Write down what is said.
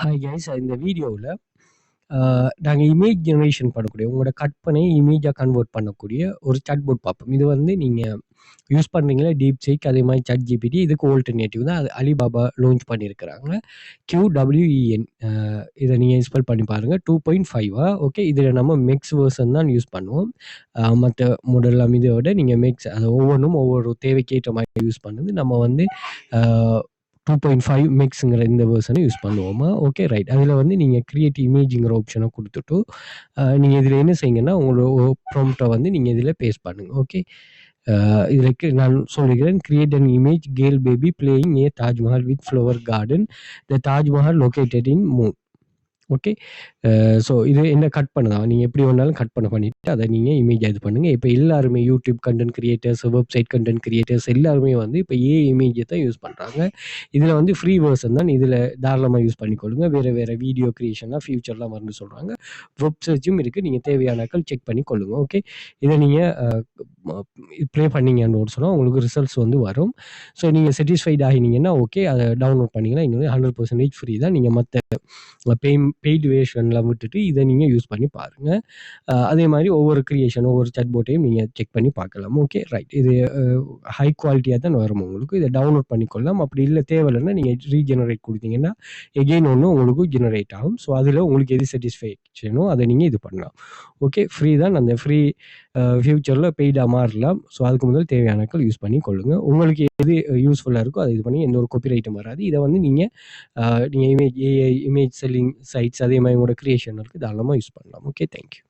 Hi guys, இந்த வீடியோவில் நாங்கள் இமேஜ் ஜெனரேஷன் பண்ணக்கூடிய உங்களோட கற்பனை இமேஜாக கன்வெர்ட் பண்ணக்கூடிய ஒரு சாட்போட் பார்ப்போம். இது வந்து நீங்கள் யூஸ் பண்ணுறீங்களா டீப்சீக், அதே மாதிரி சாட் ஜிபிடி. இதுக்கு ஆல்டர்னேட்டிவ் தான் அது அலிபாபா லான்ச் பண்ணியிருக்கிறாங்க. QWEN, இதை நீங்கள் ஸ்பெல் பண்ணி பாருங்கள். 2.5 ஓகே. இதில் நம்ம மிக்ஸ் வேர்ஷன் தான் யூஸ் பண்ணுவோம். மற்ற மாடல்லாம் இதோட நீங்கள் மிக்ஸ், அது ஒவ்வொன்றும் ஒவ்வொரு தேவைக்கேற்ற மாதிரி யூஸ் பண்ணுது. நம்ம வந்து 2.5 மிக்ஸுங்கிற இந்த வேர்ஷனை யூஸ் பண்ணுவோமா? Okay, right. அதில் வந்து நீங்கள் கிரியேட் இமேஜுங்கிற ஆப்ஷனை கொடுத்துட்டு நீங்கள் இதில் என்ன செய்யுங்கன்னா உங்களோட ப்ராம்ப்டை வந்து நீங்கள் இதில் பேஸ்ட் பண்ணுங்கள். ஓகே, இதற்கு நான் சொல்லுகிறேன். Create an image girl baby playing A Taj Mahal with flower garden, the Taj Mahal located in Moon. Okay, so இது என்ன கட் பண்ணலாம். நீங்கள் எப்படி வேணாலும் கட் பண்ணிவிட்டு அதை நீங்கள் இமேஜ் இது பண்ணுங்கள். இப்போ எல்லாருமே YouTube content creators, website content creators எல்லாருமே வந்து இப்போ இமேஜை தான் யூஸ் பண்ணுறாங்க. இதில் வந்து ஃப்ரீ வேர்ஷன் தான். இதில் தாராளமாக யூஸ் பண்ணிக்கொள்ளுங்க. வேறு வீடியோ கிரியேஷனாக ஃபியூச்சர்லாம் வந்து சொல்கிறாங்க. வெப் சர்ச்சும் இருக்குது. நீங்கள் தேவையானாக்கள் செக் பண்ணி கொள்ளுங்கள். ஓகே, இதை நீங்கள் ப்ளே பண்ணிங்கன்னு சொன்னால் உங்களுக்கு ரிசல்ட்ஸ் வந்து வரும். ஸோ நீங்கள் சாட்டிஸ்ஃபைட் ஆகினீங்கன்னா ஓகே, அதை டவுன்லோட் பண்ணிங்கன்னா இங்கே 100% ஃப்ரீ தான். நீங்கள் மற்ற பெய்டு வேர்ஷன்லாம் விட்டுட்டு இதை நீங்கள் யூஸ் பண்ணி பாருங்கள். அதே மாதிரி ஒவ்வொரு கிரியேஷன், ஒவ்வொரு சாட்போட்டையும் நீங்கள் செக் பண்ணி பார்க்கலாம். Okay, right. இது ஹை குவாலிட்டியாக தான் வரும் உங்களுக்கு. இதை டவுன்லோட் பண்ணிக்கொள்ளலாம். அப்படி இல்லை தேவையில்லைன்னா நீங்கள் ரீஜெனரேட் கொடுத்தீங்கன்னா எகெயின் ஒன்று உங்களுக்கு ஜெனரேட் ஆகும். ஸோ அதில் உங்களுக்கு எது சாட்டிஸ்ஃபேக்ஷனோ அதை நீங்கள் இது பண்ணலாம். ஓகே, ஃப்ரீ தான். அந்த ஃப்ரீ ஃபியூச்சரில் பெய்டாக மாறலாம். ஸோ அதுக்கு முதல் தேவையானாக்கள் யூஸ் பண்ணி கொள்ளுங்கள். உங்களுக்கு எது யூஸ்ஃபுல்லாக இருக்கோ அதை இது பண்ணி எந்த ஒரு காப்பிரைட்டும் வராது. இதை வந்து நீங்கள் இமேஜ் செல்லிங் சைட்ஸ், அதே மாதிரி உங்களோட கிரியேஷன் இருக்குது, தாராளமாக யூஸ் பண்ணலாம். Okay, thank you.